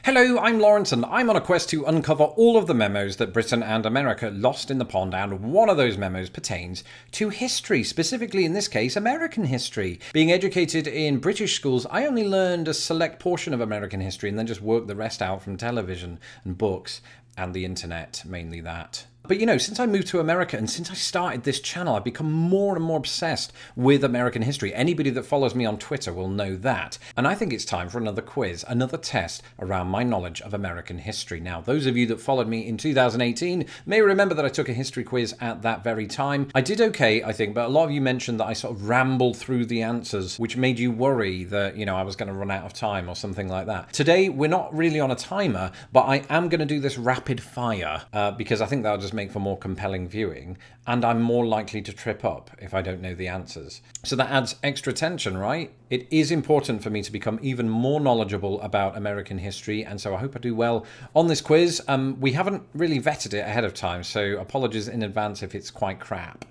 Hello, I'm Lawrence, and I'm on a quest to uncover all of the memos that Britain and America lost in the pond, and one of those memos pertains to history, specifically in this case, American history. Being educated in British schools, I only learned a select portion of American history and then just worked the rest out from television and books and the internet, mainly that. But you know, since I moved to America and since I started this channel, I've become more and more obsessed with American history. Anybody that follows me on Twitter will know that. And I think it's time for another quiz, another test around my knowledge of American history. Now, those of you that followed me in 2018 may remember that I took a history quiz at that very time. I did okay, I think, but a lot of you mentioned that I sort of rambled through the answers, which made you worry that, you know, I was going to run out of time or something like that. Today, we're not really on a timer, but I am going to do this rapid fire because I think that'll just make for more compelling viewing, and I'm more likely to trip up if I don't know the answers. So that adds extra tension, right? It is important for me to become even more knowledgeable about American history, and so I hope I do well on this quiz. We haven't really vetted it ahead of time, so apologies in advance if it's quite crap.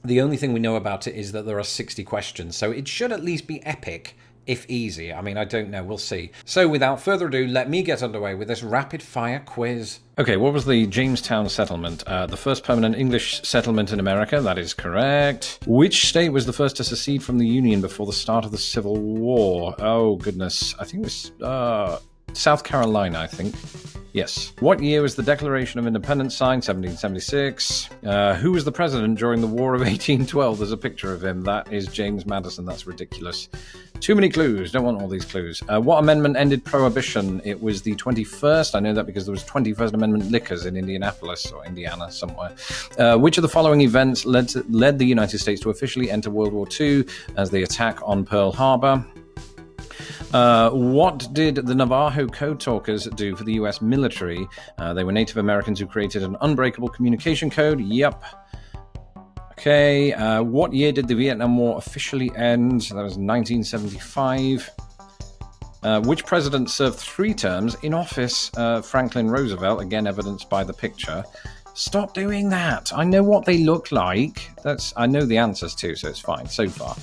The only thing we know about it is that there are 60 questions, so it should at least be epic, if easy. I mean, I don't know, we'll see. So without further ado, let me get underway with this rapid fire quiz. Okay, what was the Jamestown settlement? The first permanent English settlement in America, that is correct. Which state was the first to secede from the Union before the start of the Civil War? Oh, goodness. I think it was South Carolina, I think. Yes. What year was the Declaration of Independence signed? 1776. Who was the president during the War of 1812? There's a picture of him. That is James Madison. That's ridiculous. Too many clues. Don't want all these clues. What amendment ended Prohibition? It was the 21st. I know that because there was 21st Amendment liquors in Indianapolis or Indiana somewhere. Which of the following events led the United States to officially enter World War II as the attack on Pearl Harbor? What did the Navajo Code Talkers do for the US military? They were Native Americans who created an unbreakable communication code. Yep. Okay. What year did the Vietnam War officially end? That was 1975. Which president served 3 terms in office? Franklin Roosevelt, again evidenced by the picture. Stop doing that. I know what they look like. I know the answers too, so it's fine so far.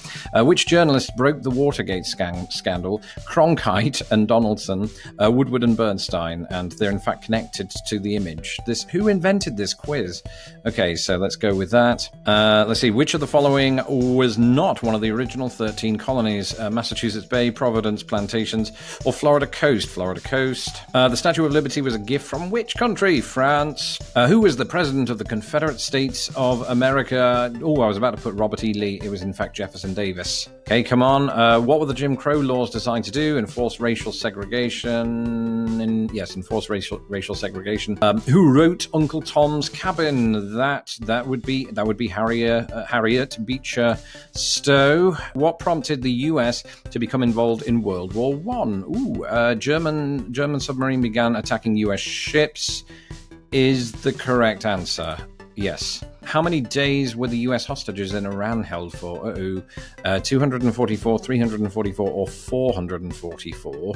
Which journalist broke the Watergate scandal? Cronkite and Donaldson, Woodward and Bernstein, and they're in fact connected to the image. Who invented this quiz? Okay, so let's go with that. Let's see, which of the following was not one of the original 13 colonies? Massachusetts Bay, Providence Plantations, or Florida Coast? Florida Coast. The Statue of Liberty was a gift from which country? France. Who was the president of the Confederate States of America? Oh, I was about to put Robert E. Lee. It was in fact Jefferson Davis. Okay, come on. What were the Jim Crow laws designed to do? Enforce racial segregation. Enforce racial segregation. Who wrote Uncle Tom's Cabin? That would be Harriet Beecher Stowe. What prompted the U.S. to become involved in World War I? German submarine began attacking U.S. ships. Is the correct answer. Yes. How many days were the US hostages in Iran held for? 244, 344, or 444?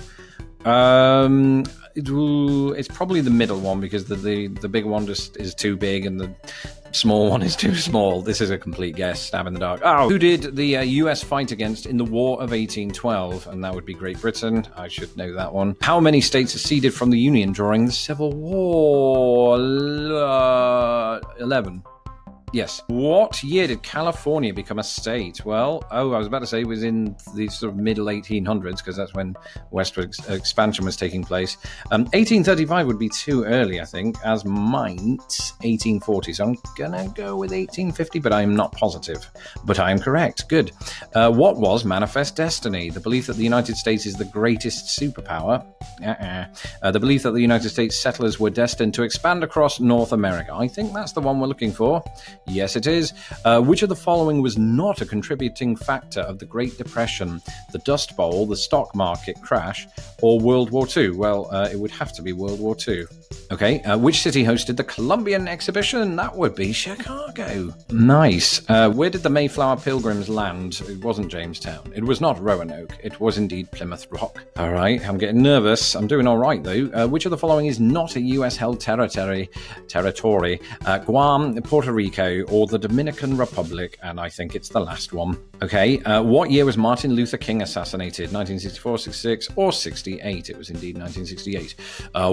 It's probably the middle one because the big one just is too big and the small one is too small. This is a complete guess, stab in the dark. Oh, who did the US fight against in the War of 1812? And that would be Great Britain. I should know that one. How many states seceded from the Union during the Civil War? 11. Yes. What year did California become a state? Well, I was about to say it was in the sort of middle 1800s because that's when Westward Expansion was taking place. 1835 would be too early, I think, as might 1840. So I'm going to go with 1850, but I'm not positive. But I am correct. Good. What was Manifest Destiny? The belief that the United States is the greatest superpower. The belief that the United States settlers were destined to expand across North America. I think that's the one we're looking for. Yes, it is. Which of the following was not a contributing factor of the Great Depression? The Dust Bowl, the stock market crash, or World War II? Well, it would have to be World War II. Okay, which city hosted the Columbian Exhibition? That would be Chicago. Nice. Where did the Mayflower Pilgrims land? It wasn't Jamestown. It was not Roanoke. It was indeed Plymouth Rock. All right, I'm getting nervous. I'm doing all right, though. Which of the following is not a U.S.-held territory? Guam, Puerto Rico, Illinois or the Dominican Republic, and I think it's the last one. Okay, what year was Martin Luther King assassinated? 1964, 66, or 68? It was indeed 1968.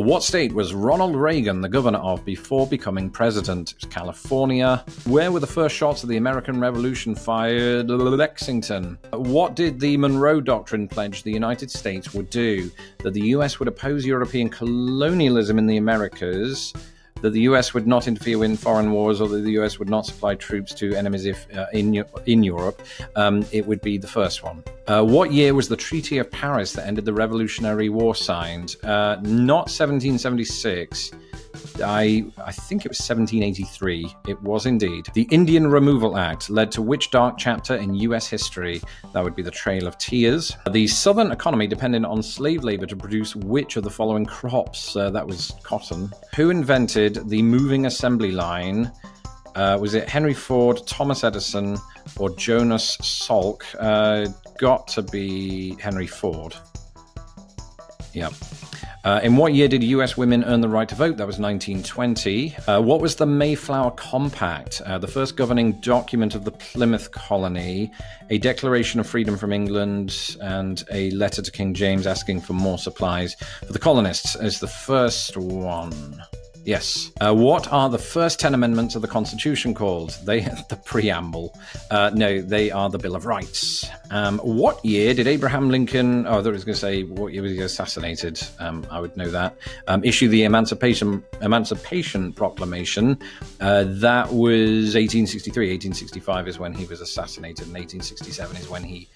What state was Ronald Reagan the governor of before becoming president? It was California. Where were the first shots of the American Revolution fired? Lexington. What did the Monroe Doctrine pledge the United States would do? That the US would oppose European colonialism in the Americas, that the US would not interfere in foreign wars, or that the US would not supply troops to enemies if in Europe. It would be the first one. What year was the Treaty of Paris that ended the Revolutionary War signed? Not 1776. I think it was 1783. It was indeed. The Indian Removal Act led to which dark chapter in US history? That would be the Trail of Tears. The southern economy depended on slave labor to produce which of the following crops? That was cotton. Who invented the moving assembly line? Was it Henry Ford, Thomas Edison, or Jonas Salk? Got to be Henry Ford. Yep. In what year did US women earn the right to vote? That was 1920. What was the Mayflower Compact? The first governing document of the Plymouth colony, a declaration of freedom from England, and a letter to King James asking for more supplies for the colonists is the first one. Yes. What are the first 10 amendments of the Constitution called? The preamble. No, they are the Bill of Rights. What year did Abraham Lincoln, I thought I was going to say, what year was he assassinated? I would know that. Issue the Emancipation Proclamation. That was 1863. 1865 is when he was assassinated, and 1867 is when he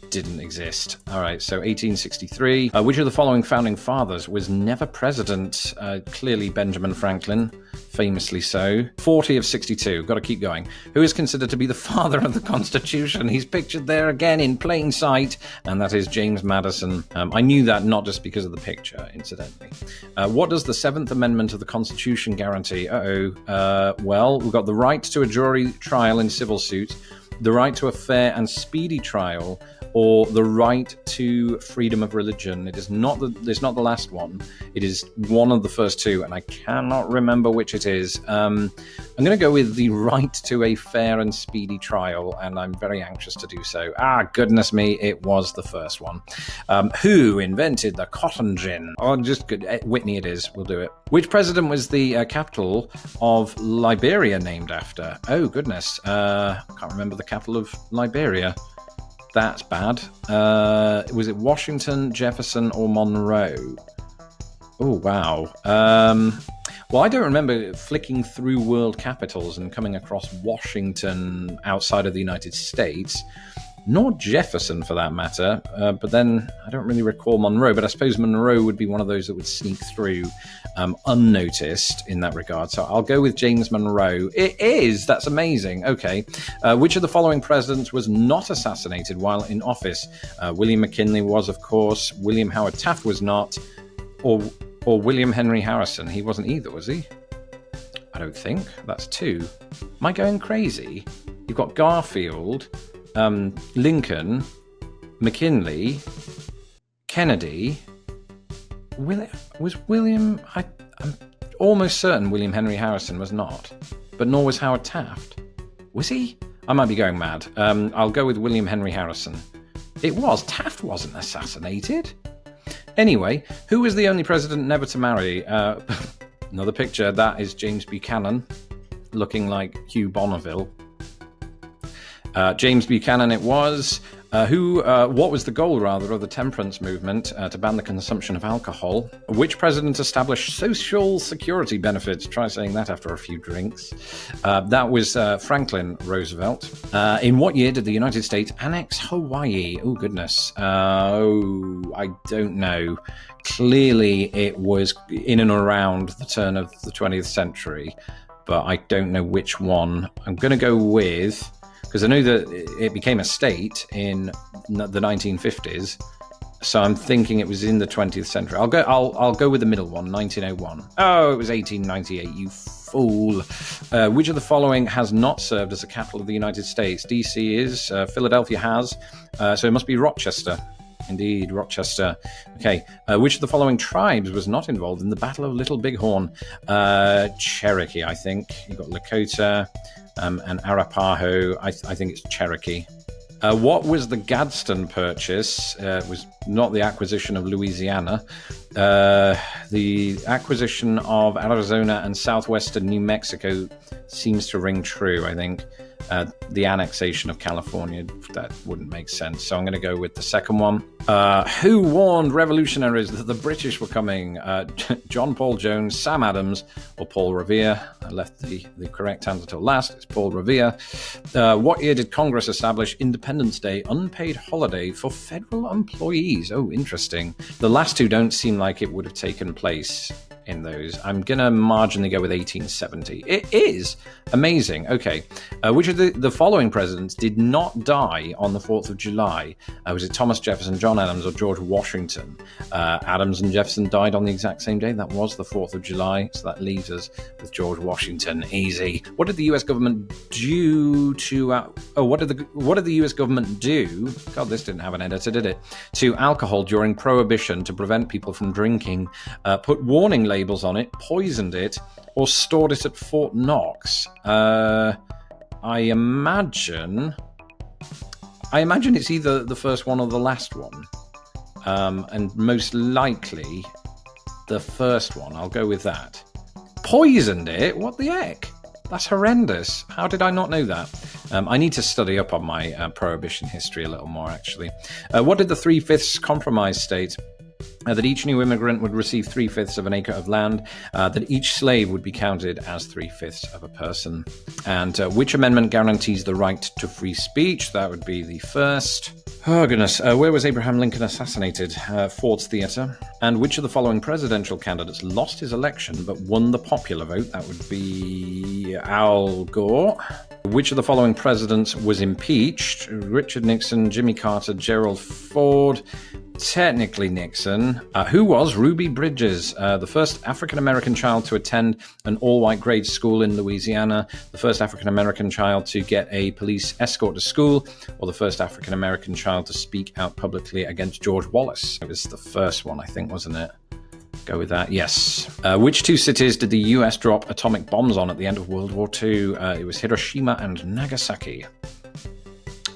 didn't exist. All right, so 1863. Which of the following founding fathers was never president? Clearly Benjamin Franklin, famously so. 40 of 62. Got to keep going. Who is considered to be the father of the Constitution? He's pictured there again in plain sight, and that is James Madison. I knew that not just because of the picture, incidentally. What does the 7th Amendment of the Constitution guarantee? Well, we've got the right to a jury trial in civil suit, the right to a fair and speedy trial, or the right to freedom of religion. It's not the last one. It is one of the first two, and I cannot remember which it is. I'm going to go with the right to a fair and speedy trial, and I'm very anxious to do so. Goodness me, it was the first one. Who invented the cotton gin? Oh, just good. Whitney it is. We'll do it. Which president was the capital of Liberia named after? Oh, goodness. I can't remember the capital of Liberia. That's bad. Was it Washington, Jefferson, or Monroe? Oh, wow. Well, I don't remember flicking through world capitals and coming across Washington outside of the United States, nor Jefferson for that matter. But then I don't really recall Monroe, but I suppose Monroe would be one of those that would sneak through unnoticed in that regard. So I'll go with James Monroe. It is. That's amazing. Okay. Which of the following presidents was not assassinated while in office? William McKinley was, of course. William Howard Taft was not. Or William Henry Harrison. He wasn't either, was he? I don't think. That's 2. Am I going crazy? You've got Garfield, Lincoln, McKinley, Kennedy. Was William... I'm almost certain William Henry Harrison was not, but nor was Howard Taft. Was he? I might be going mad. I'll go with William Henry Harrison. It was. Taft wasn't assassinated. Anyway, who was the only president never to marry? Another picture. That is James Buchanan, looking like Hugh Bonneville. James Buchanan it was. What was the goal, rather, of the temperance movement to ban the consumption of alcohol? Which president established social security benefits? Try saying that after a few drinks. That was Franklin Roosevelt. In what year did the United States annex Hawaii? Oh, goodness. I don't know. Clearly, it was in and around the turn of the 20th century, but I don't know which one. I'm going to go with... because I know that it became a state in the 1950s, so I'm thinking it was in the 20th century. I'll go with the middle one, 1901. Oh, it was 1898. You fool! Which of the following has not served as the capital of the United States? D.C. is. Philadelphia has. So it must be Rochester. Indeed, Rochester. Okay. Which of the following tribes was not involved in the Battle of Little Bighorn? Cherokee, I think. You've got Lakota. and Arapaho, I think it's Cherokee. What was the Gadsden purchase? It was not the acquisition of Louisiana. The acquisition of Arizona and southwestern New Mexico seems to ring true, I think. The annexation of California, that wouldn't make sense. So I'm going to go with the second one. Who warned revolutionaries that the British were coming? John Paul Jones, Sam Adams, or Paul Revere? I left the correct answer till last. It's Paul Revere. What year did Congress establish Independence Day unpaid holiday for federal employees? Oh, interesting. The last two don't seem like it would have taken place in those. I'm going to marginally go with 1870. It is amazing. Okay. Which of the following presidents did not die on the 4th of July? Was it Thomas Jefferson, John Adams, or George Washington? Adams and Jefferson died on the exact same day. That was the 4th of July. So that leaves us with George Washington. Easy. What did the US government do to... what did the US government do? God, this didn't have an editor, did it? To alcohol during Prohibition to prevent people from drinking. Put warning labels on it, poisoned it, or stored it at Fort Knox. I imagine it's either the first one or the last one, and most likely the first one. I'll go with that. Poisoned it? What the heck? That's horrendous. How did I not know that? I need to study up on my Prohibition history a little more, actually. What did the 3/5 Compromise state? That each new immigrant would receive 3/5 of an acre of land, that each slave would be counted as 3/5 of a person. And which amendment guarantees the right to free speech? That would be the first. Oh, goodness. Where was Abraham Lincoln assassinated? Ford's Theatre. And which of the following presidential candidates lost his election but won the popular vote? That would be Al Gore. Which of the following presidents was impeached? Richard Nixon, Jimmy Carter, Gerald Ford. Technically Nixon. Who was Ruby Bridges? The first African-American child to attend an all-white grade school in Louisiana, the first African-American child to get a police escort to school, or the first African-American child to speak out publicly against George Wallace. It was the first one, I think, wasn't it? Go with that. Yes. Which two cities did the US drop atomic bombs on at the end of World War II? It was Hiroshima and Nagasaki.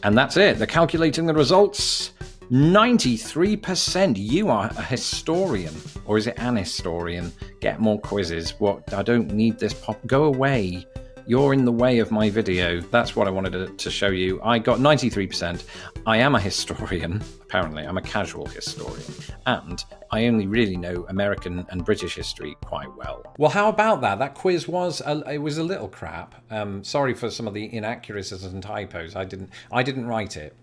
And that's it. They're calculating the results. 93%. You are a historian. Or is it an historian? Get more quizzes. What? I don't need this pop. Go away. You're in the way of my video. That's what I wanted to show you. I got 93%. I am a historian. Apparently, I'm a casual historian. And I only really know American and British history quite well. Well, how about that? That quiz was a little crap. Sorry for some of the inaccuracies and typos. I didn't write it.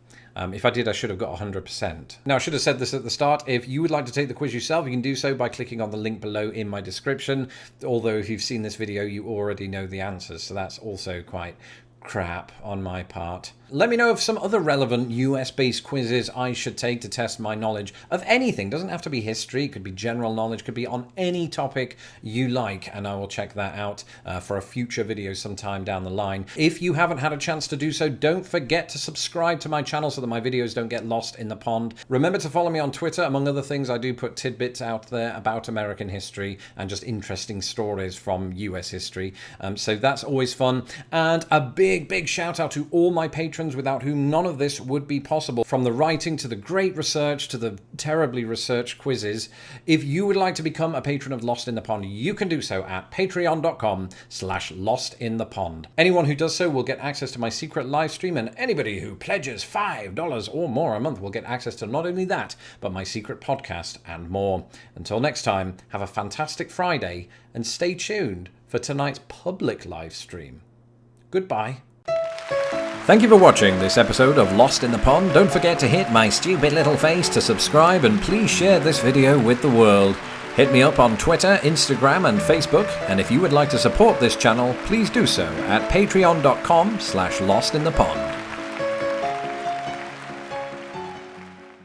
If I did, I should have got 100%. Now, I should have said this at the start. If you would like to take the quiz yourself, you can do so by clicking on the link below in my description. Although if you've seen this video, you already know the answers. So that's also quite crap on my part. Let me know of some other relevant US-based quizzes I should take to test my knowledge of anything. Doesn't have to be history, it could be general knowledge, could be on any topic you like, and I will check that out for a future video sometime down the line. If you haven't had a chance to do so, don't forget to subscribe to my channel so that my videos don't get lost in the pond. Remember to follow me on Twitter. Among other things, I do put tidbits out there about American history and just interesting stories from US history. So that's always fun. And a big shout out to all my patrons without whom none of this would be possible. From the writing to the great research to the terribly researched quizzes. If you would like to become a patron of Lost in the Pond, you can do so at patreon.com/lostinthepond. Anyone who does so will get access to my secret live stream, and anybody who pledges $5 or more a month will get access to not only that, but my secret podcast and more. Until next time, have a fantastic Friday and stay tuned for tonight's public live stream. Goodbye. Thank you for watching this episode of Lost in the Pond. Don't forget to hit my stupid little face to subscribe, and please share this video with the world. Hit me up on Twitter, Instagram and Facebook, and if you would like to support this channel, please do so at patreon.com/lostinthepond.